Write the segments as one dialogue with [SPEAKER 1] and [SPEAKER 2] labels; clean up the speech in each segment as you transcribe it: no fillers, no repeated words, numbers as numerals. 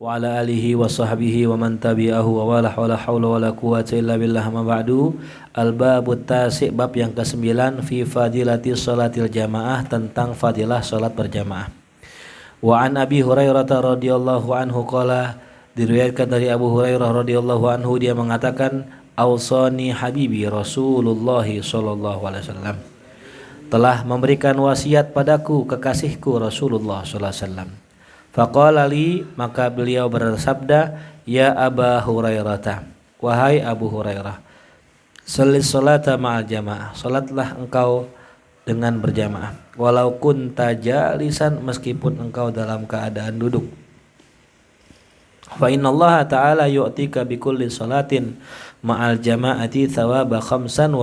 [SPEAKER 1] wa ala alihi wa sahbihi wa man tabi'ahu wa wala hawla wala quwwata illa billah ma ba'du. Al-babut tasi', bab yang ke-9, fi fadilati sholatil jamaah, tentang fadilah salat berjamaah. Wa an Abi Hurairah radhiyallahu anhu qala, diriwayatkan dari Abu Hurairah radhiyallahu anhu, dia mengatakan, awsani habibi Rasulullah sallallahu alaihi wasallam, telah memberikan wasiat padaku kekasihku Rasulullah sallallahu alaihi wasallam. Faqala li, maka beliau bersabda, ya Aba Hurairah, wahai Abu Hurairah, salli salata ma'al jamaah, salatlah engkau dengan berjamaah, walau kunta jalisan, meskipun engkau dalam keadaan duduk. Fa innallaha ta'ala yu'tika bikulli salatin ma'al jama'ati thawaba 25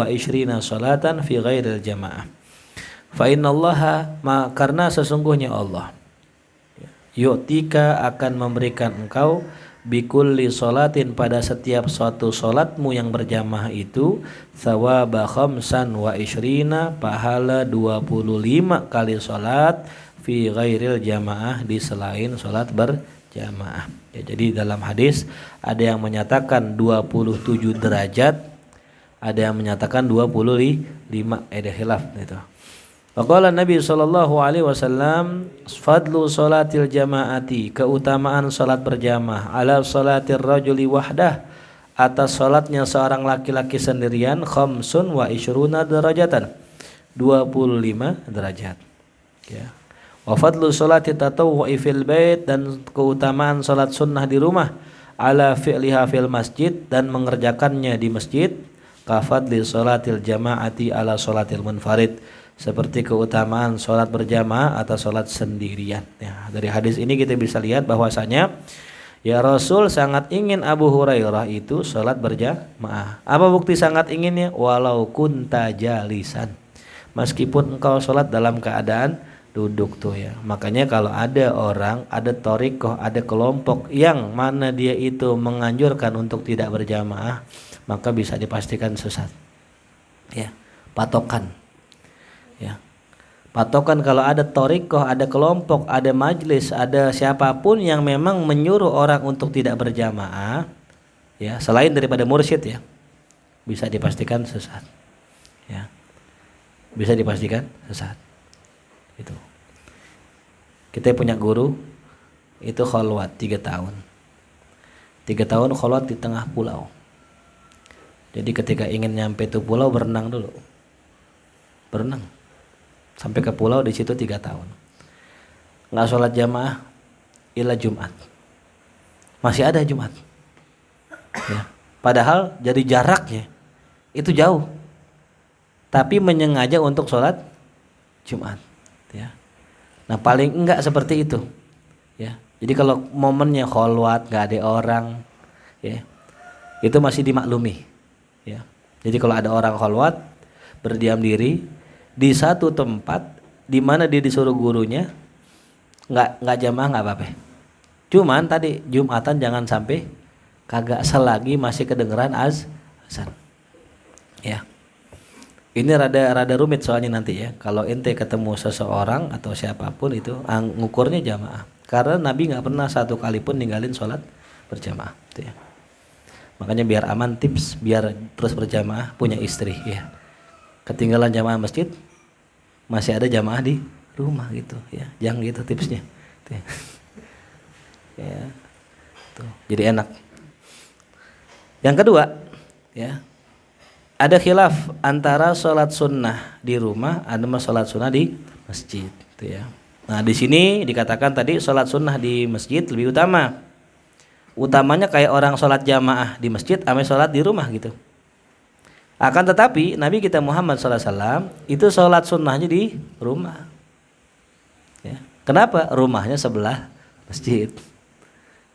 [SPEAKER 1] salatan fi ghairil jamaah. Fa innallaha, karena sesungguhnya Allah, yu'tika akan memberikan engkau bikulli salatin, pada setiap suatu salatmu yang berjamaah itu, thawaba 25, pahala 25 kali salat, fi ghairil jamaah, di selain salat berjamaah. Ya, jadi dalam hadis ada yang menyatakan 27 derajat, ada yang menyatakan 25, ada khilaf itu. Faqala Nabi sallallahu alaihi wasallam, fadlu salatil jamaati, keutamaan salat berjamaah, ala salatir rajuli wahdah, atas salatnya seorang laki-laki sendirian, 25 derajatan, 25 derajat. Ya. Wa fadlu salati tatawwu'i fil bait, dan keutamaan salat sunnah di rumah, ala fi'liha fil masjid, dan mengerjakannya di masjid, ka fadli salatil jamaati ala salatil munfarid, seperti keutamaan sholat berjamaah atau sholat sendirian. Ya, dari hadis ini kita bisa lihat bahwasanya ya Rasul sangat ingin Abu Hurairah itu sholat berjamaah. Apa bukti sangat inginnya? Walau kunta jalisan, meskipun engkau sholat dalam keadaan duduk tuh ya. Makanya kalau ada orang, ada thariqah, ada kelompok yang mana dia itu menganjurkan untuk tidak berjamaah, maka bisa dipastikan sesat. Ya, patokan. Ya, patokan kalau ada thariqah, ada kelompok, ada majlis, ada siapapun yang memang menyuruh orang untuk tidak berjamaah, ya, selain daripada mursyid, ya, bisa dipastikan sesat. Ya, bisa dipastikan sesat. Itu. Kita punya guru itu khalwat 3 tahun. 3 tahun khalwat di tengah pulau. Jadi ketika ingin nyampe itu pulau, berenang dulu. Berenang sampai ke pulau, di situ 3 tahun. Nggak sholat jamaah ila Jumat. Masih ada Jumat. Ya. Padahal jadi jaraknya itu jauh, tapi menyengaja untuk sholat Jumat. Ya. Nah paling enggak seperti itu. Ya. Jadi kalau momennya kholwat, nggak ada orang, ya, itu masih dimaklumi. Ya. Jadi kalau ada orang kholwat, berdiam diri di satu tempat di mana dia disuruh gurunya, nggak jamaah nggak apa-apa. Cuman tadi Jumatan jangan sampai kagak selagi masih kedengeran azan. Ya, ini rada rumit soalnya nanti ya. Kalau ente ketemu seseorang atau siapapun itu, ngukurnya jamaah. Karena Nabi nggak pernah satu kali pun ninggalin sholat berjamaah. Gitu ya. Makanya biar aman, tips biar terus berjamaah, punya istri ya. Ketinggalan jamaah masjid, masih ada jamaah di rumah gitu ya. Jangan gitu tipsnya. Tuh. Ya. Tuh, jadi enak. Yang kedua, ya. Ada khilaf antara sholat sunnah di rumah sama sholat sunnah di masjid, tuh ya. Nah, di sini dikatakan tadi sholat sunnah di masjid lebih utama. Utamanya kayak orang sholat jamaah di masjid sama sholat di rumah gitu. Akan tetapi Nabi kita Muhammad SAW itu sholat sunnahnya di rumah. Ya. Kenapa? Rumahnya sebelah masjid.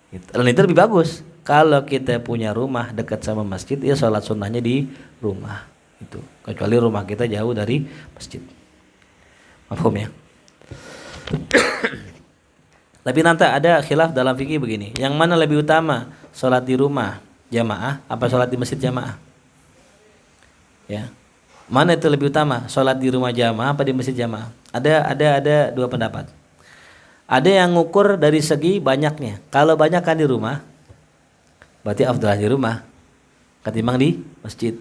[SPEAKER 1] Dan itu lebih bagus. Kalau kita punya rumah dekat sama masjid, ya sholat sunnahnya di rumah. Itu. Kecuali rumah kita jauh dari masjid. Mafhum ya? Tapi nanti ada khilaf dalam fikih begini. Yang mana lebih utama? Sholat di rumah jamaah apa sholat di masjid jamaah? Ya, mana itu lebih utama, sholat di rumah jamaah apa di masjid jamaah? Ada 2 pendapat. Ada yang ngukur dari segi banyaknya. Kalau banyak kan di rumah, berarti afdal di rumah ketimbang di masjid.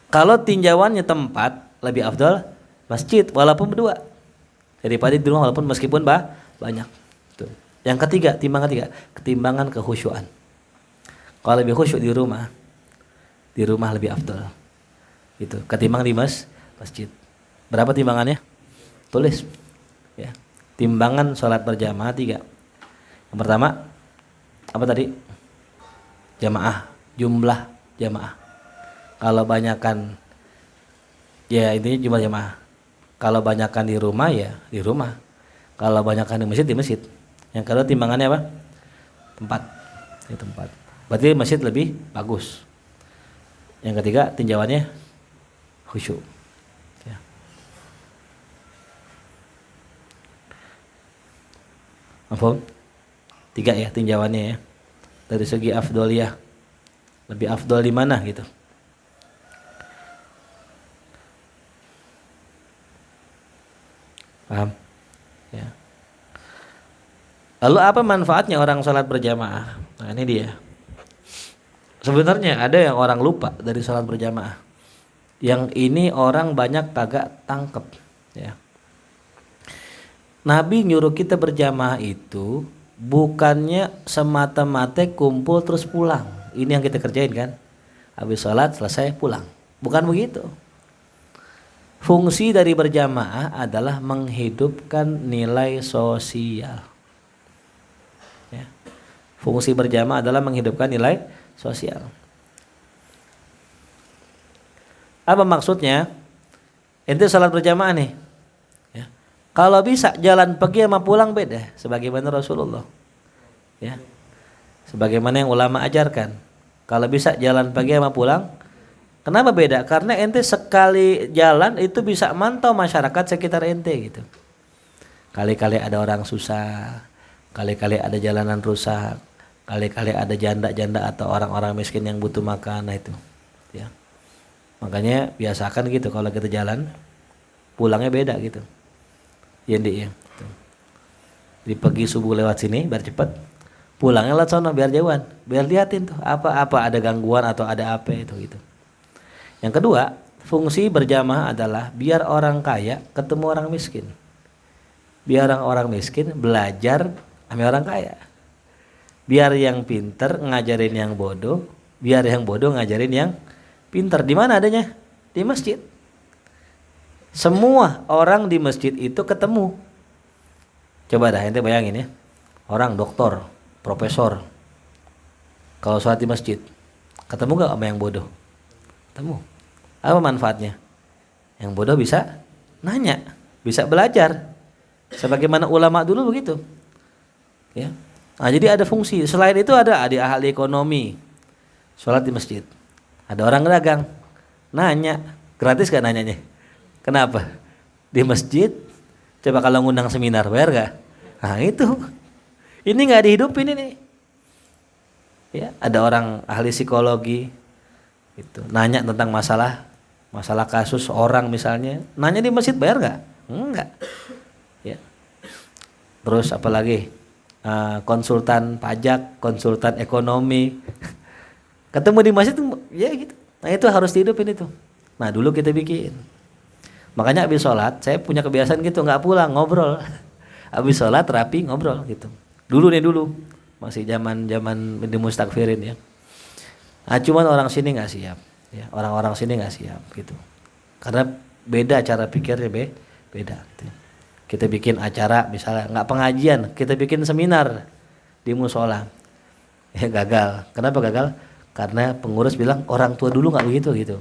[SPEAKER 1] Kalau tinjauannya tempat, lebih afdal masjid walaupun berdua daripada di rumah walaupun meskipun banyak. Tuh. Yang ketiga, ketimbangan kekhusyuan. Kalau lebih khusyuk di rumah lebih afdal. Itu ketimbang di masjid. Berapa timbangannya? Tulis. Ya. Timbangan sholat berjamaah 3. Yang pertama apa tadi? Jamaah, jumlah jamaah. Kalau banyakan ya intinya jumlah jamaah. Kalau banyakan di rumah ya di rumah. Kalau banyakan di masjid. Yang kedua timbangannya apa? Tempat. Ya, tempat. Berarti masjid lebih bagus. Yang ketiga tinjauannya khusyuk. Ya. Apa? 3 ya tinjauannya ya. Dari segi afdoliyah. Lebih afdol di mana gitu. Paham? Ya. Lalu apa manfaatnya orang sholat berjamaah? Nah ini dia. Sebenarnya ada yang orang lupa dari sholat berjamaah. Yang ini orang banyak kagak tangkep. Ya. Nabi nyuruh kita berjamaah itu bukannya semata-mata kumpul terus pulang. Ini yang kita kerjain kan. Habis sholat selesai pulang. Bukan begitu. Fungsi dari berjamaah adalah menghidupkan nilai sosial. Ya. Fungsi berjamaah adalah menghidupkan nilai sosial. Apa maksudnya? Ente salat berjamaah nih. Ya. Kalau bisa jalan pergi sama pulang beda. Sebagaimana Rasulullah. Ya. Sebagaimana yang ulama ajarkan. Kalau bisa jalan pagi sama pulang. Kenapa beda? Karena ente sekali jalan itu bisa mantau masyarakat sekitar ente gitu. Kali-kali ada orang susah, kali-kali ada jalanan rusak, kali-kali ada janda-janda atau orang-orang miskin yang butuh makan, nah itu. Ya. Makanya biasakan gitu kalau kita jalan, pulangnya beda gitu. Ya Ndi ya. Di pagi subuh lewat sini biar cepat, pulangnya lewat sana biar jauhan, biar liatin tuh apa ada gangguan atau ada apa itu gitu. Yang kedua, fungsi berjamaah adalah biar orang kaya ketemu orang miskin. Biar orang miskin belajar sama orang kaya. Biar yang pinter ngajarin yang bodoh, biar yang bodoh ngajarin yang pinter. Di mana adanya? Di masjid. Semua orang di masjid itu ketemu. Coba dah ente bayangin ya. Orang doktor, profesor, kalau sholat di masjid, ketemu gak sama yang bodoh? Ketemu. Apa manfaatnya? Yang bodoh bisa nanya, bisa belajar. Sebagaimana ulama dulu begitu. Ya. Nah, jadi ada fungsi. Selain itu ada ahli ekonomi, sholat di masjid. Ada orang dagang, nanya, gratis gak nanyanya? Kenapa? Di masjid. Coba kalau ngundang seminar, bayar gak? Nah itu. Ini gak dihidupin ini. Ya, ada orang ahli psikologi, itu nanya tentang masalah kasus orang misalnya, nanya di masjid bayar nggak? Enggak. Ya. Terus apalagi konsultan pajak, konsultan ekonomi, ketemu di masjid, ya gitu. Nah itu harus dihidupin itu. Nah dulu kita bikin. Makanya habis sholat, saya punya kebiasaan gitu, nggak pulang ngobrol. Habis sholat rapi ngobrol gitu. Dulu masih zaman di mustakfirin ya. Nah, cuman orang sini nggak siap. Ya, orang-orang sini nggak siap gitu, karena beda cara pikirnya beda. Gitu. Kita bikin acara misalnya nggak pengajian, kita bikin seminar di musola, ya gagal. Kenapa gagal? Karena pengurus bilang orang tua dulu nggak begitu gitu.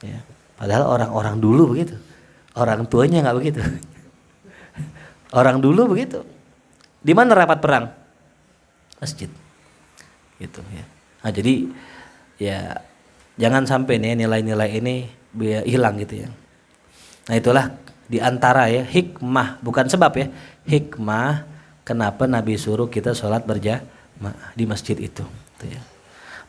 [SPEAKER 1] Ya, padahal orang-orang dulu begitu, orang tuanya nggak begitu. Orang dulu begitu. Di mana rapat perang? Masjid, gitu ya. Nah jadi ya. Jangan sampai nih nilai-nilai ini hilang gitu ya. Nah itulah diantara ya hikmah, bukan sebab ya, hikmah kenapa Nabi suruh kita sholat berjamaah di masjid itu. Gitu ya.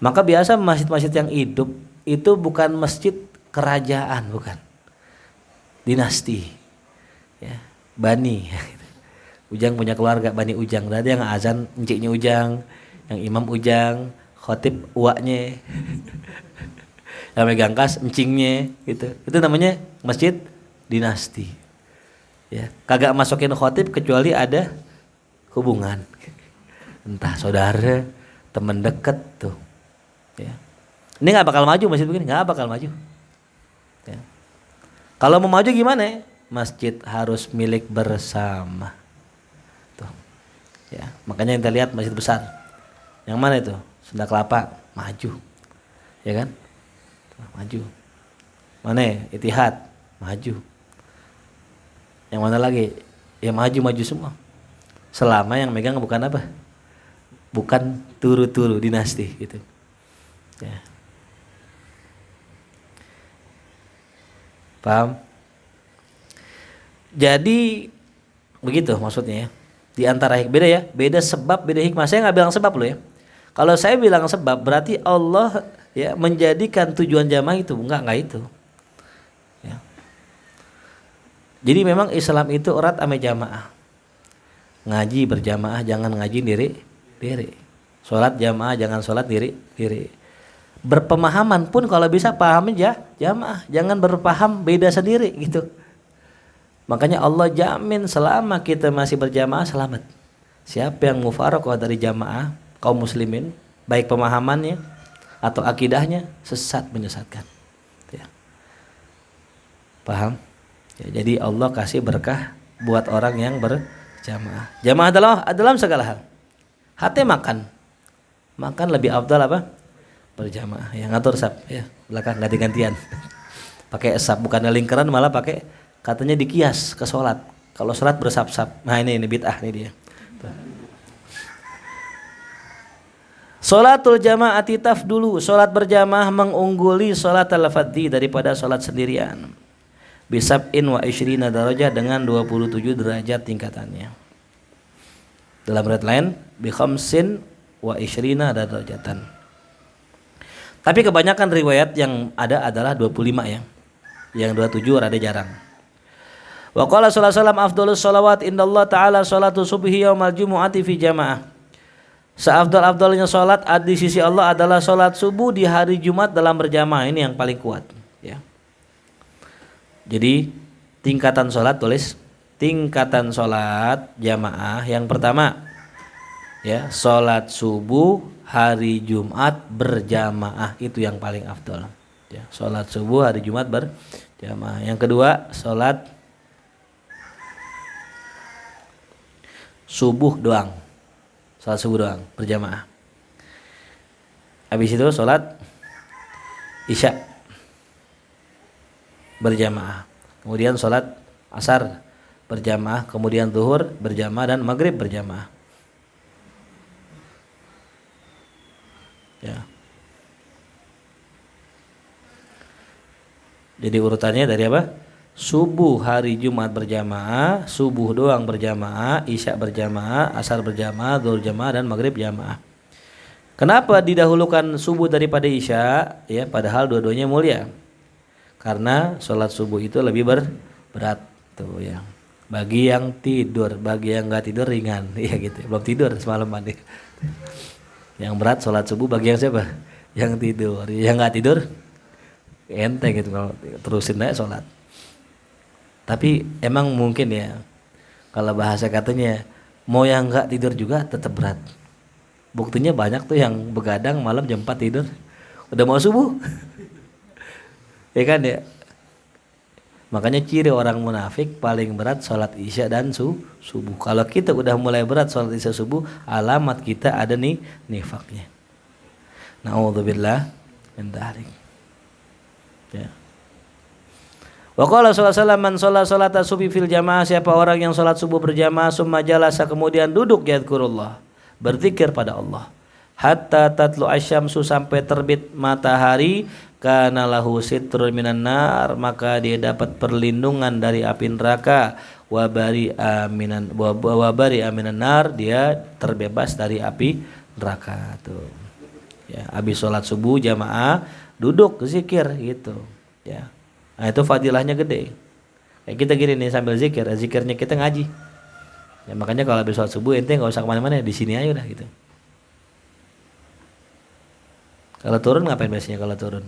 [SPEAKER 1] Maka biasa masjid-masjid yang hidup itu bukan masjid kerajaan, bukan dinasti. Ya. Bani. Ujang punya keluarga Bani Ujang. Berarti yang azan enciknya Ujang, yang imam Ujang, khotib uaknya, yang megang kas encingnya gitu. Itu namanya masjid dinasti. Ya, kagak masukin khotib kecuali ada hubungan. Entah saudara, teman dekat tuh. Ya. Ini nggak bakal maju masjid begini, nggak bakal maju. Ya. Kalau mau maju gimana? Masjid harus milik bersama. Tuh. Ya, makanya kita lihat masjid besar. Yang mana itu? Sunda Kelapa, maju. Ya kan? Tuh, maju. Mana? Itihad, maju. Yang mana lagi? Ya maju-maju semua. Selama yang megang bukan apa? Bukan turu-turu dinasti gitu. Ya. Paham? Jadi begitu maksudnya ya. Di antara beda ya, beda sebab, beda hikmah. Saya nggak bilang sebab loh ya. Kalau saya bilang sebab berarti Allah ya menjadikan tujuan jamaah itu enggak itu. Ya. Jadi memang Islam itu erat sama jamaah. Ngaji berjamaah, jangan ngaji diri. Sholat jamaah, jangan sholat diri. Berpemahaman pun kalau bisa paham aja jamaah, jangan berpaham beda sendiri gitu. Makanya Allah jamin selama kita masih berjamaah selamat. Siapa yang mufaraqah dari jamaah kaum muslimin, baik pemahamannya atau akidahnya, sesat menyesatkan. Ya. Paham? Ya, jadi Allah kasih berkah buat orang yang berjamaah. Jamaah dalam segala hal. Hati makan lebih afdal apa? Berjamaah. Yang ngatur sab ya, belakang ganti-gantian. Pakai sab bukan lingkaran, malah pakai katanya dikias ke sholat. Kalau sholat bersab-sab. Nah ini bid'ah nih dia. Sholatul jamaati tafdulu, sholat berjamaah mengungguli sholat al-fadhi daripada sholat sendirian. Bisab'in wa isyrina darajah, dengan 27 derajat tingkatannya. Dalam riwayat lain bi khamsin wa isyrina darajatan. Tapi kebanyakan riwayat yang ada adalah 25 ya. Yang 27 rada jarang. Wa qala sallallahu alaihi wasallam afdhalus shalawat indallah ta'ala salatu subhi yaumal jumu'ati fi jamaah. Seafdal-afdalnya salat di sisi Allah adalah salat subuh di hari Jumat dalam berjamaah. Ini yang paling kuat ya. Jadi tingkatan salat, tulis tingkatan salat jamaah. Yang pertama ya, salat subuh hari Jumat berjamaah, itu yang paling afdal ya. Salat subuh hari Jumat berjamaah. Yang kedua, salat subuh doang. Salat subuh doang berjamaah. Habis itu salat isya berjamaah. Kemudian salat asar berjamaah, kemudian zuhur berjamaah dan maghrib berjamaah. Ya. Jadi urutannya dari apa? Subuh hari Jumat berjamaah, subuh doang berjamaah, isya berjamaah, asar berjamaah, zuhur jamaah dan maghrib jamaah. Kenapa didahulukan subuh daripada isya? Ya, padahal dua-duanya mulia. Karena sholat subuh itu lebih berat tuh ya. Bagi yang tidur, bagi yang nggak tidur ringan, ya gitu. Belum tidur semalam mandi. Yang berat sholat subuh bagi yang siapa? Yang tidur. Yang nggak tidur enteng gitu, kalau terusin aja sholat. Tapi emang mungkin ya, kalau bahasa katanya mau yang nggak tidur juga tetap berat. Buktinya banyak tuh yang begadang malam jam 4 tidur, udah mau subuh. Ya kan ya. Makanya ciri orang munafik paling berat sholat isya dan subuh. Kalau kita udah mulai berat sholat isya subuh, alamat kita ada nih nifaknya. Na'udzubillah min dzalik. Ya. Wa qala sallallahu alaihi wasallam man shalla salata subhi fil jamaah, siapa orang yang salat subuh berjamaah summa jalasa kemudian duduk yadhkurullah, berzikir pada Allah, hatta tatlu asyamsu sampai terbit matahari, kana lahu sitrun minan nar, maka dia dapat perlindungan dari api neraka, wa bari aminan nar, dia terbebas dari api neraka tuh. Ya, habis salat subuh jamaah duduk zikir gitu ya. Nah itu fadilahnya gede. Kayak kita gini nih sambil zikir, zikirnya kita ngaji. Ya makanya kalau habis sholat subuh ente nggak usah kemana-mana, di sini aja udah gitu. Kalau turun ngapain biasanya kalau turun?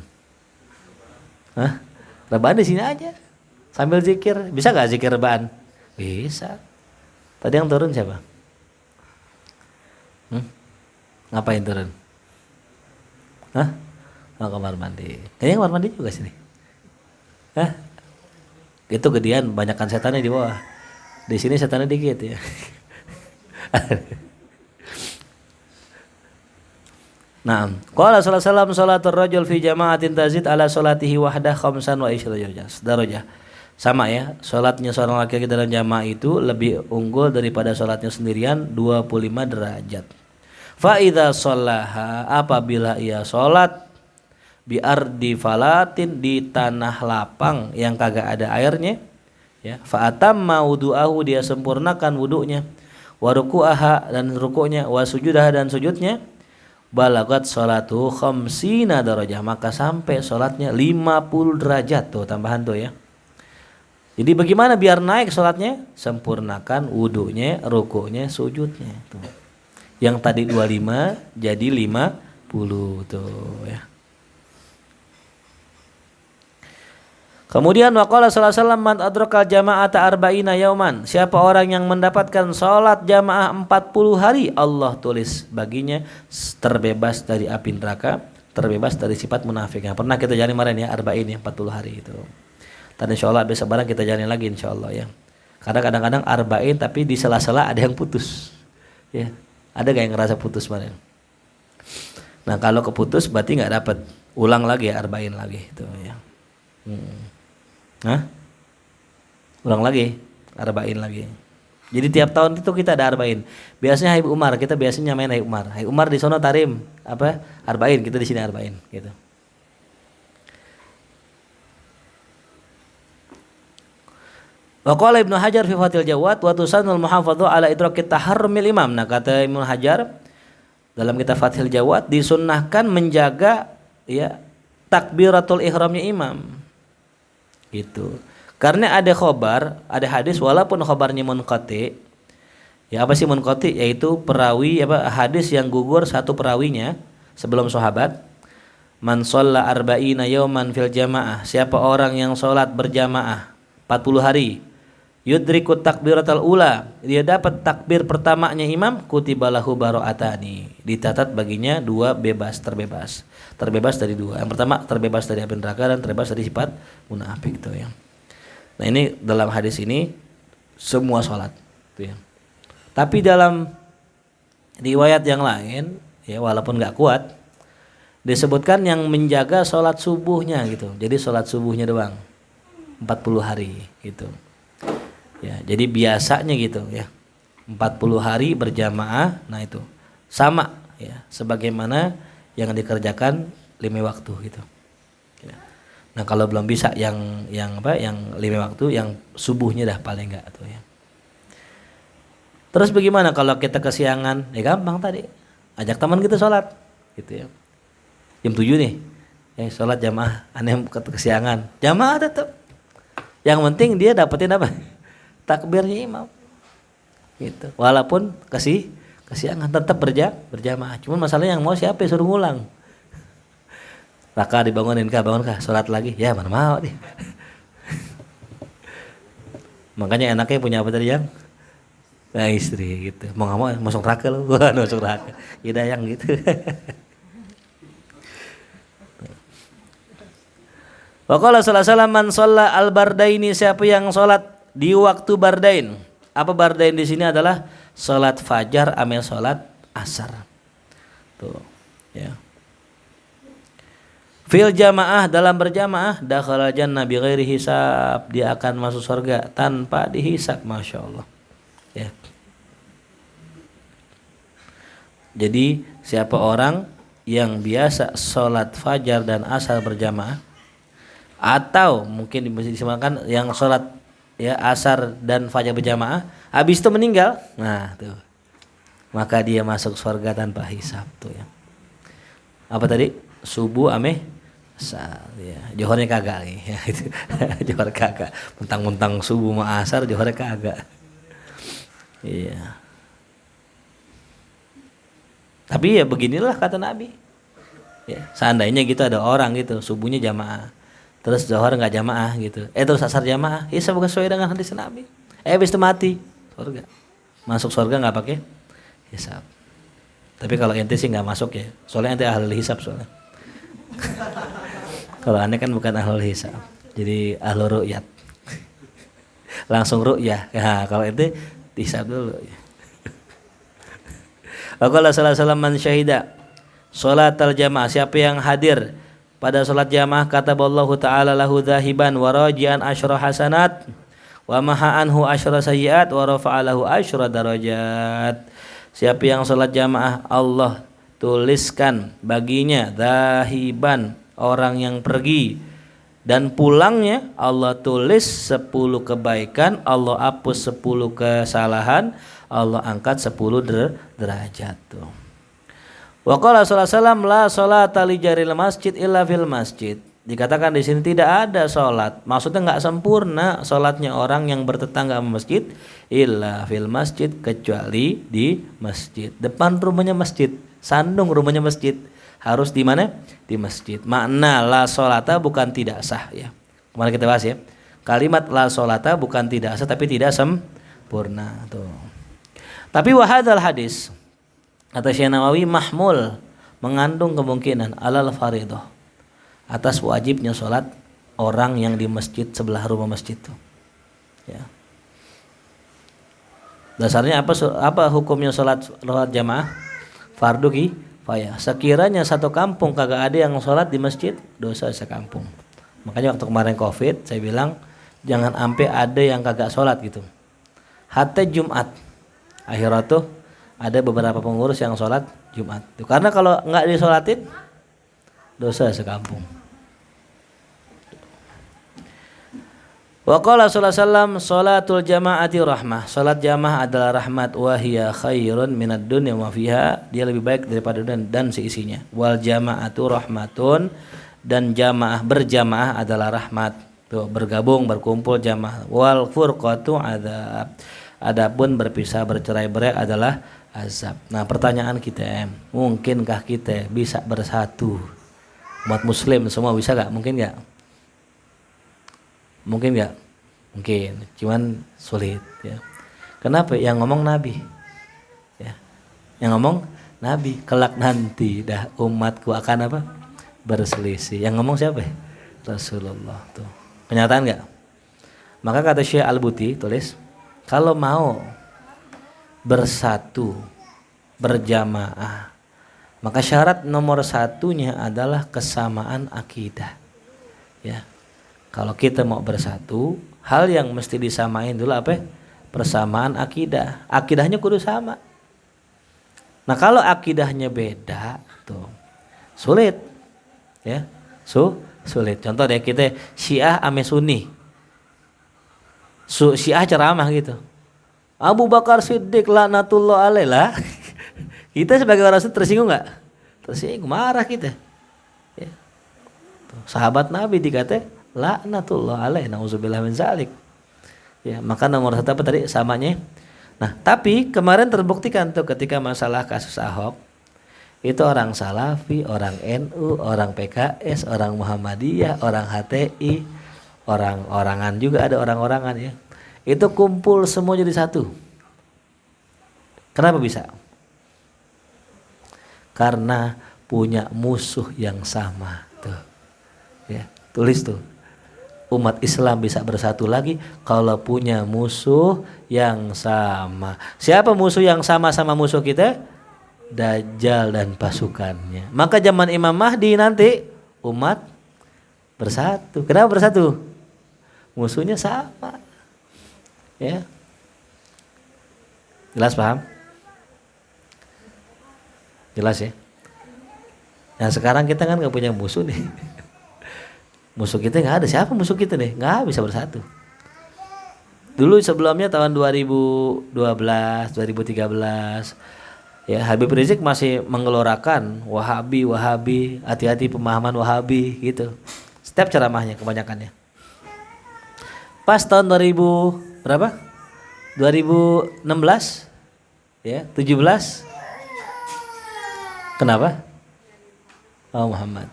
[SPEAKER 1] Hah? Rebahan di sini aja. Sambil zikir. Bisa nggak zikir rebahan? Bisa. Tadi yang turun siapa? Ngapain turun? Hah? Mau kamar mandi. Kayaknya kamar mandi juga sini. Hah? Itu gedean, banyakkan setannya di bawah. Di sini setannya dikit ya. Naam. Qala sallallahu alaihi wasallam salatul rajul fi jama'atin tazid ala salatihi wahdah khamsan wa ishrina darajah. Sama ya, salatnya seorang laki-laki dalam jamaah itu lebih unggul daripada salatnya sendirian 25 derajat. Fa idza shallaha, apabila ia salat bi ardi falatin, di tanah lapang yang kagak ada airnya, ya, fa atamma wudu'ahu, dia sempurnakan wudunya, wa ruku'aha, dan rukuknya, wa sujudaha, dan sujudnya, balagat salatu khamsina darajah, maka sampai salatnya 50 derajat. Tuh tambahan tuh ya. Jadi bagaimana biar naik salatnya? Sempurnakan wudunya, rukuknya, sujudnya tuh. Yang tadi 25 jadi 50 tuh ya. Kemudian waqala sallallahu alaihi wasallam man adrakal jama'ata arba'ina yauman, siapa orang yang mendapatkan salat jamaah 40 hari, Allah tulis baginya terbebas dari api neraka, terbebas dari sifat munafik. Yang pernah kita jalani kemarin ya, arba'in ya, 40 hari itu. Dan insyaallah besok barang kita jalani lagi insyaallah ya. Karena kadang-kadang arba'in tapi di sela-sela ada yang putus. Ya. Ada gak yang ngerasa putus kemarin? Nah, kalau keputus berarti enggak dapat. Ulang lagi ya, arba'in lagi itu ya. Hah? Ulang lagi, arba'in lagi. Jadi tiap tahun itu kita ada arba'in. Biasanya Haib Umar, kita biasanya main Haib Umar. Haib Umar di sono tarim apa? Arba'in, kita di sini arba'in gitu. Wa qala Ibnu Hajar fi Fathil Jawad wa tusanul muhafadhu ala idrakit taharrumil imam. Nah, kata Ibnu Hajar dalam kitab Fathil Jawad, disunnahkan menjaga ya takbiratul ihramnya imam. Gitu. Karena ada khobar, ada hadis walaupun khobarnya munqati. Ya apa sih munqati? Yaitu perawi apa hadis yang gugur satu perawinya sebelum sahabat. Man shalla arba'ina yauman fil jamaah, siapa orang yang salat berjamaah 40 hari, yudriku takbiratul ula, dia dapat takbir pertamanya imam, kutibalahu baro'atani, ditatat baginya dua terbebas dari dua. Yang pertama terbebas dari api neraka dan terbebas dari sifat munafik itu ya. Nah ini dalam hadis ini semua sholat itu ya. Tapi dalam riwayat yang lain ya, walaupun nggak kuat, disebutkan yang menjaga sholat subuhnya gitu. Jadi sholat subuhnya doang 40 hari gitu. Ya, jadi biasanya gitu ya. 40 hari berjamaah, nah itu sama ya, sebagaimana yang dikerjakan 5 waktu gitu. Ya. Nah, kalau belum bisa yang 5 waktu, yang subuhnya dah paling enggak tuh ya. Terus bagaimana kalau kita kesiangan? Ya gampang tadi. Ajak teman kita sholat gitu ya. Jam 7 nih. Sholat jamaah, aneh kesiangan. Jamaah tetap. Yang penting dia dapetin apa? Takbirnya imam. Gitu. Walaupun kesiangan tetap berjamaah. Cuma masalahnya yang mau siapa suruh ngulang. Raka dibangunin kah, bangun kah, sholat lagi. Ya mana mau nih. Makanya enaknya punya apa tadi yang? Nah, istri gitu. Mau nggak mau masuk neraka lu. Masuk neraka. Ida yang gitu. Wa qala sallallahu alaihi wasallam man shalla al-bardaini, siapa yang sholat di waktu bardain. Apa bardain di sini adalah sholat fajar ame sholat asar. Tuh, ya. Fil jamaah, dalam berjamaah, dakhala jannah bi ghairi hisab, dia akan masuk surga tanpa dihisab, masyaallah. Ya. Jadi siapa orang yang biasa sholat fajar dan asar berjamaah, atau mungkin disamakan yang sholat ya asar dan fajar berjamaah, habis itu meninggal, nah tuh, maka dia masuk surga tanpa hisab tuh ya. Apa tadi? Subuh ame Ya, johornya kagak nih. Ya, itu. Johor kagak. Mentang-mentang subuh sama asar johornya kagak. Iya. Tapi ya beginilah kata Nabi. Ya, seandainya gitu ada orang gitu subuhnya jamaah, terus zuhur nggak jamaah gitu, terus asar jamaah, ya bukan sesuai dengan hadis Nabi. Habis itu mati, surga. Masuk surga nggak pakai hisab. Tapi kalau ente sih nggak masuk ya, soalnya ente ahli hisab soalnya. Kalau aneh kan bukan ahli hisab, jadi ahli ru'yat. Langsung ru'yah. Nah, kalau ente hisab dulu. Waqala sallallahu alaihi wasallam man syahida sholatal jamaah, siapa yang hadir pada salat jamaah, kataballahu ta'ala lahu dhahiban wa raji'an asyra hasanat wa maha anhu asyra sayyiat wa rafa'alahu asyra darajat. Siapa yang salat jamaah, Allah tuliskan baginya dhahiban, orang yang pergi, dan pulangnya Allah tulis 10 kebaikan, Allah hapus 10 kesalahan, Allah angkat 10 derajat tuh. Wa qala sallallahu alaihi wasallam la sholata li jaril masjid illa fil masjid. Dikatakan di sini tidak ada salat, maksudnya enggak sempurna salatnya orang yang bertetangga sama masjid illa fil masjid, kecuali di masjid. Depan rumahnya masjid, sandung rumahnya masjid. Harus di mana? Di masjid. Makna la sholata bukan tidak sah ya. Kemarin kita bahas ya. Kalimat la sholata bukan tidak sah tapi tidak sempurna tuh. Tapi wahadzal hadis, kata Syekh Nawawi, mahmul, mengandung kemungkinan alal fardhah, atas wajibnya sholat orang yang di masjid sebelah rumah masjid tuh. Ya. Dasarnya apa hukumnya sholat jamaah? Fardu kifayah. Sekiranya satu kampung kagak ada yang sholat di masjid, dosa sekampung. Makanya waktu kemarin Covid saya bilang jangan sampai ada yang kagak sholat gitu. Hatta Jumat akhirat tuh ada beberapa pengurus yang sholat Jumat. Karena kalau nggak disolatin dosa sekampung. Wa qala sallallahu alaihi wasallam sholatul jamaati rahmah. Salat jamaah adalah rahmat, wa hiya khairun minad dunya wa fiha. Dia lebih baik daripada dunia dan seisinya. Wal jamaatu rahmatun, dan jamaah berjamaah adalah rahmat. Tuh, bergabung berkumpul jamaah. Wal furqatu adzab. Adapun berpisah bercerai-berai adalah azab. Nah, pertanyaan kita, mungkinkah kita bisa bersatu? Umat muslim semua bisa gak? Mungkin gak? Mungkin gak? Mungkin, cuman sulit ya. Kenapa? Yang ngomong Nabi ya. Yang ngomong Nabi, kelak nanti dah umatku akan apa? Berselisih. Yang ngomong siapa? Rasulullah tuh. Kenyataan gak? Maka kata Syekh Al-Buti tulis, kalau mau bersatu berjamaah, maka syarat nomor satunya adalah kesamaan akidah. Ya, kalau kita mau bersatu, hal yang mesti disamain dulu apa? Persamaan akidah. Akidahnya kudu sama. Nah, kalau akidahnya beda, tuh sulit, ya, sulit. Contoh deh kita Syiah ame Sunni. Syiah ceramah gitu, Abu Bakar Siddiq laknatullah alaih lah. Kita sebagai orang Sunni tersinggung nggak? Tersinggung, marah kita. Ya. Sahabat Nabi dikata laknatullah alaih, nauzubillah min zalik. Ya, maka nomor satu apa tadi samanya. Nah, tapi kemarin terbuktikan tuh ketika masalah kasus Ahok, itu orang Salafi, orang NU, orang PKS, orang Muhammadiyah, orang HTI, orang-orangan juga ada orang-orangan ya. Itu kumpul semua jadi satu. Kenapa bisa? Karena punya musuh yang sama tuh. Ya, tulis tuh. Umat Islam bisa bersatu lagi kalau punya musuh yang sama. Siapa musuh yang sama musuh kita? Dajjal dan pasukannya. Maka zaman Imam Mahdi nanti umat bersatu. Kenapa bersatu? Musuhnya sama. Ya. Jelas paham? Jelas ya? Nah, sekarang kita kan gak punya musuh nih. Musuh kita gak ada. Siapa musuh kita nih? Gak bisa bersatu. Dulu sebelumnya tahun 2012, 2013 Ya, Habib Rizik masih menggelorakan Wahabi, Wahabi, hati-hati pemahaman Wahabi gitu. Setiap ceramahnya kebanyakannya. Pas tahun 2000 berapa? 2016 ya, 17. Kenapa? Oh Muhammad.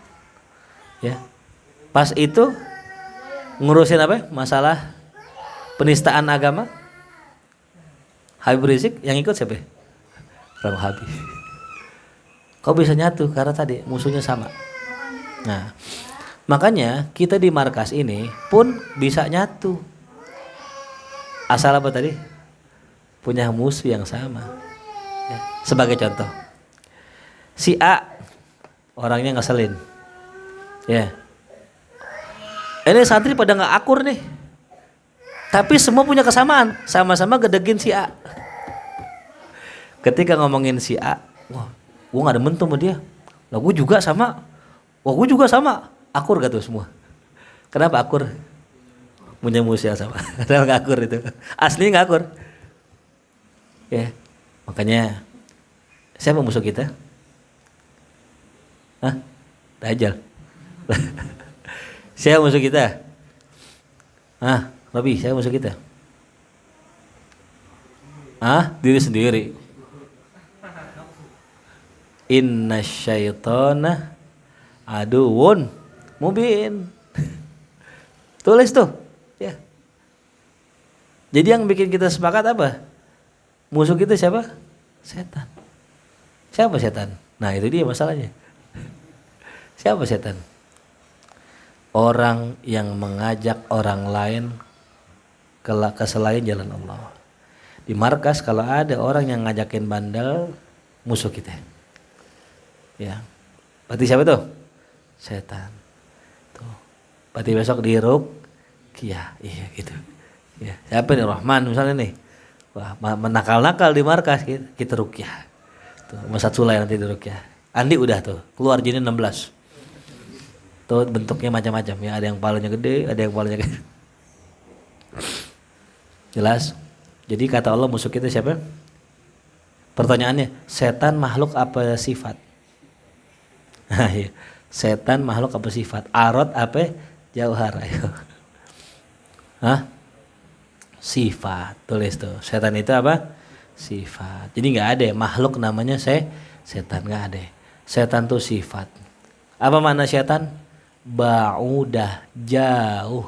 [SPEAKER 1] Ya. Pas itu ngurusin apa? Masalah penistaan agama. Habib Rizik yang ikut siapa? Orang Wahabi. Kok bisa nyatu? Karena tadi musuhnya sama. Nah, makanya kita di markas ini pun bisa nyatu. Asal apa tadi? Punya musuh yang sama. Ya. Sebagai contoh, si A orangnya ngeselin. Ya. Ini santri pada nggak akur nih. Tapi semua punya kesamaan, sama-sama gedegin si A. Ketika ngomongin si A, wah, gue gak demen tuh sama dia. Lah gue juga sama. Wah gue juga sama. Akur gak tuh semua? Kenapa akur? Punya musuh yang sama. Padahal gak akur itu. Asli gak akur. Ya, makanya siapa musuh kita? Hah? Dajjal. Siapa musuh kita? Hah? Robi, siapa musuh kita? Hah? Diri sendiri. Inna syaitana aduun mubin. Tulis tuh ya. Jadi yang bikin kita sepakat apa? Musuh kita siapa? Setan. Siapa setan? Nah itu dia masalahnya. Siapa setan? Orang yang mengajak orang lain ke selain jalan Allah. Di markas kalau ada orang yang ngajakin bandel, musuh kita. Ya, berarti siapa tuh? Setan. Tuh. Berarti besok di ruqyah, iya gitu. Ya, siapa nih Rahman misalnya nih? Wah, menakal-nakal di markas kita ruqyah. Tuh, Mas Sulay nanti di ruqyah. Andi udah tuh, keluar jinin 16. Tuh bentuknya macam-macam ya, ada yang palanya gede, ada yang palanya gede. Jelas? Jadi kata Allah musuh kita siapa? Pertanyaannya, setan makhluk apa sifat? Nah, iya. Setan makhluk apa sifat? Arot apa? Jauhar. Ayo. Hah? Sifat. Tulis tuh. Setan itu apa? Sifat. Jadi nggak ada makhluk namanya setan, nggak ada. Setan tuh sifat. Apa makna setan? Ba'udah, jauh.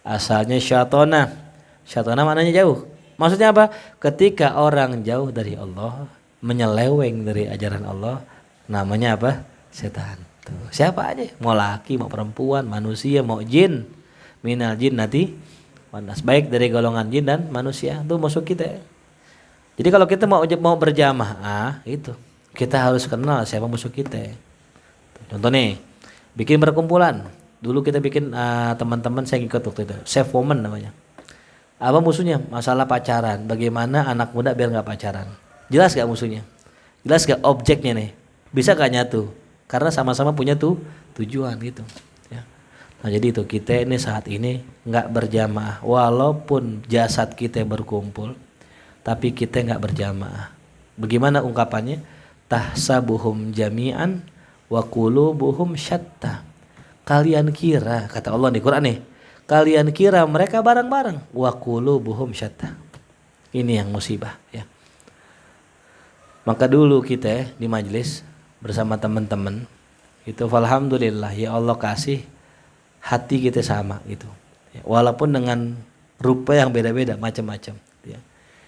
[SPEAKER 1] Asalnya syatona. Syatona maknanya jauh. Maksudnya apa? Ketika orang jauh dari Allah, menyeleweng dari ajaran Allah, namanya apa? Setan. Tuh, siapa aja, mau laki, mau perempuan, manusia, mau jin, minal jin nanti wanas, baik dari golongan jin dan manusia, itu musuh kita. Jadi kalau kita mau berjamaah itu kita harus kenal siapa musuh kita. Contoh nih, bikin perkumpulan. Dulu kita bikin teman-teman saya ikut waktu itu, Save Woman namanya. Apa musuhnya? Masalah pacaran. Bagaimana anak muda biar nggak pacaran? Jelas gak musuhnya? Jelas gak objeknya nih? Bisa gak nyatu? Karena sama-sama punya tujuan gitu. Ya. Nah jadi itu kita ini saat ini nggak berjamaah, walaupun jasad kita berkumpul, tapi kita nggak berjamaah. Bagaimana ungkapannya? Tahsabuhum jami'an wa qulubuhum syatta. Kalian kira, kata Allah di Quran nih, kalian kira mereka bareng-bareng, wa qulubuhum syatta. Ini yang musibah ya. Maka dulu kita di majelis bersama teman-teman itu alhamdulillah ya Allah kasih hati kita sama gitu ya, walaupun dengan rupa yang beda-beda macam-macam ya.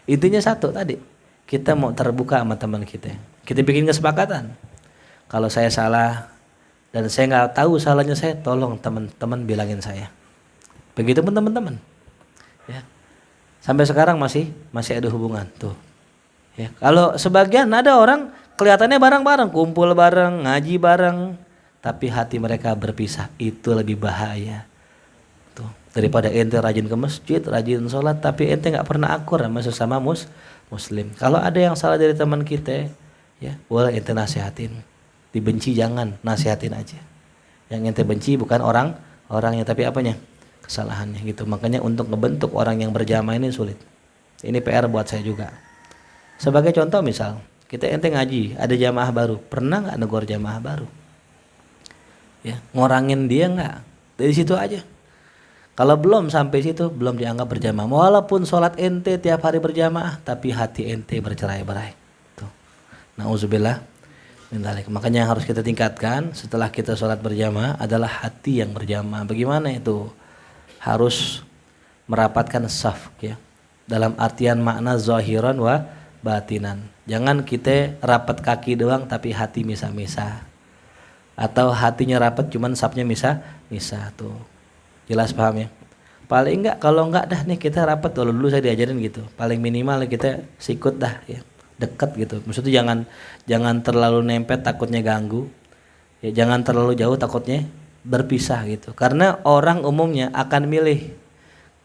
[SPEAKER 1] Intinya satu tadi, kita mau terbuka sama teman kita bikin kesepakatan. Kalau saya salah dan saya nggak tahu salahnya saya, tolong teman-teman bilangin saya. Begitu pun teman-teman ya. Sampai sekarang masih ada hubungan tuh ya. Kalau sebagian ada orang kelihatannya bareng-bareng, kumpul bareng, ngaji bareng, tapi hati mereka berpisah. Itu lebih bahaya. Tuh, daripada ente rajin ke masjid, rajin sholat, tapi ente nggak pernah akur sama sesama muslim. Kalau ada yang salah dari teman kita, ya boleh ente nasihatin. Dibenci jangan, nasihatin aja. Yang ente benci bukan orangnya, tapi apanya? Kesalahannya gitu. Makanya untuk ngebentuk orang yang berjamaah ini sulit. Ini PR buat saya juga. Sebagai contoh misal, Kita ente ngaji, ada jamaah baru, pernah nggak negor jamaah baru? Ya, ngorangin dia nggak? Dari situ aja. Kalau belum sampai situ, belum dianggap berjamaah. Walaupun sholat ente tiap hari berjamaah, tapi hati ente bercerai-berai. Tuh. Nauzubillah min dzalik. Makanya yang harus kita tingkatkan setelah kita sholat berjamaah adalah hati yang berjamaah. Bagaimana itu? Harus merapatkan saf, ya. Dalam artian makna zahiran wa batinan. Jangan kita rapat kaki doang tapi hati misah-misah. Atau hatinya rapat cuman safnya misah-misah tuh. Jelas paham ya? Paling enggak kalau enggak dah nih kita rapat dulu saya diajarin gitu. Paling minimal kita sikut dah ya. Dekat gitu. Maksudnya jangan terlalu nempel takutnya ganggu. Ya jangan terlalu jauh takutnya berpisah gitu. Karena orang umumnya akan milih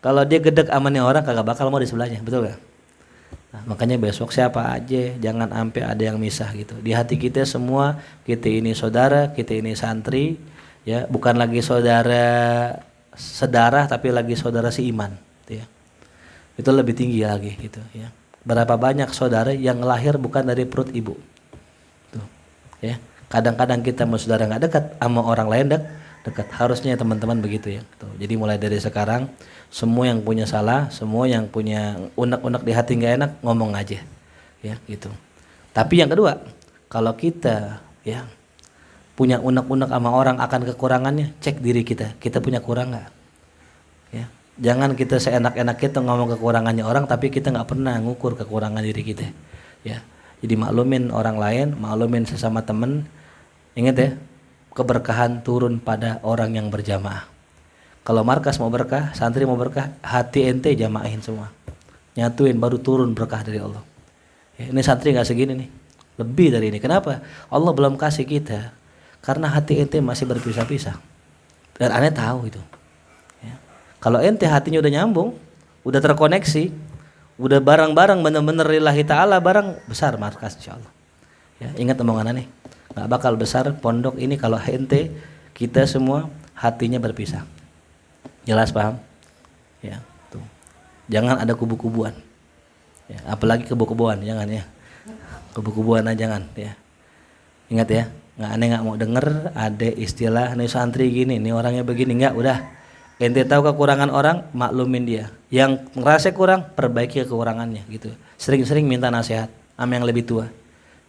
[SPEAKER 1] kalau dia gedek amannya orang kagak bakal mau di sebelahnya, betul gak? Nah, makanya besok siapa aja jangan sampai ada yang misah gitu. Di hati kita semua kita ini saudara, kita ini santri, ya bukan lagi saudara sedarah tapi lagi saudara seiman, gitu ya. Itu lebih tinggi lagi gitu ya. Berapa banyak saudara yang lahir bukan dari perut ibu, tuh, ya. Kadang-kadang kita sama saudara nggak dekat, sama orang lain dekat. Harusnya teman-teman begitu ya. Tuh. Jadi mulai dari sekarang semua yang punya salah, semua yang punya unek-unek di hati nggak enak ngomong aja, ya gitu. Tapi yang kedua, kalau kita ya punya unek-unek sama orang akan kekurangannya, cek diri kita punya kurang nggak? Ya, jangan kita seenak-enak kita ngomong kekurangannya orang, tapi kita nggak pernah ngukur kekurangan diri kita. Ya, jadi maklumin orang lain, maklumin sesama teman. Ingat ya, keberkahan turun pada orang yang berjamaah. Kalau markas mau berkah, santri mau berkah, hati ente jamaahin semua, nyatuin baru turun berkah dari Allah. Ya, ini santri nggak segini nih, lebih dari ini. Kenapa? Allah belum kasih kita. Karena hati ente masih berpisah-pisah. Dan aneh tahu itu. Ya. Kalau ente hatinya udah nyambung, udah terkoneksi, udah barang-barang bener-bener lillahi ta'ala, barang besar markas insyaallah. Ya, ingat omongan aneh, gak bakal besar pondok ini kalau ente kita semua hatinya berpisah. Jelas paham? Ya, tuh. Jangan ada kubu-kubuan. Ya, apalagi kubu-kubuan, jangan ya. Kubu-kubuan aja jangan ya. Ingat ya. Nggak aneh nggak mau denger ada istilah nih santri gini nih orangnya begini, nggak, udah ente tahu kekurangan orang maklumin dia, yang ngerasa kurang perbaiki kekurangannya gitu. Sering-sering minta nasihat sama yang lebih tua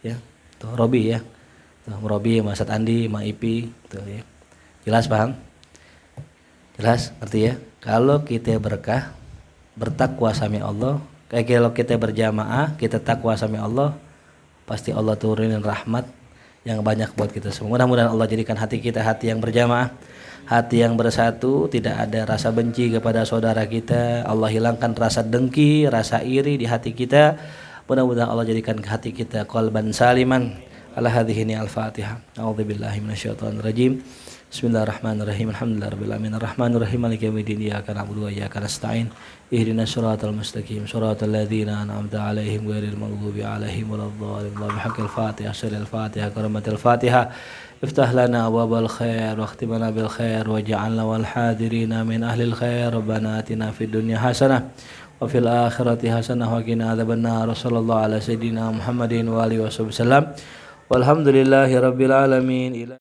[SPEAKER 1] ya, tuh Robi ya, tuh Robi, Mas Andi, Mak Ipi tuh ya. Jelas paham? Jelas ngerti ya? Kalau kita berkah bertakwa sami Allah, kayak kalau kita berjamaah kita takwa sami Allah, pasti Allah turunin rahmat yang banyak buat kita semua. Mudah-mudahan Allah jadikan hati kita hati yang berjamaah, hati yang bersatu, tidak ada rasa benci kepada saudara kita. Allah hilangkan rasa dengki, rasa iri di hati kita. Mudah-mudahan Allah jadikan hati kita qalban saliman. Ala hadhihi al-Fatihah. A'udzubillahi minasyaitonir rajim. Bismillahirrahmanirrahim. Alhamdulillahirabbil alamin. Arrahmanirrahim. Maliki yaumiddin. Iyyaka na'budu wa iyyaka nasta'in. Ihdinas siratal mustaqim. Siratal ladzina an'amta 'alaihim ghairil maghdubi 'alaihim waladdallin. Bihaqqil Fatihah, sirril Fatihah, karamatil Fatihah. Iftah lana abwabal khair wa khtim lana bil khair waj'alna wal hadirina min ahlil khair. Rabbana atina fid dunya hasanah wa fil akhirati hasanah wa qina adzabannar. Sallallahu ala sayidina Muhammadin wa alihi wasallam. Walhamdulillahirabbil alamin.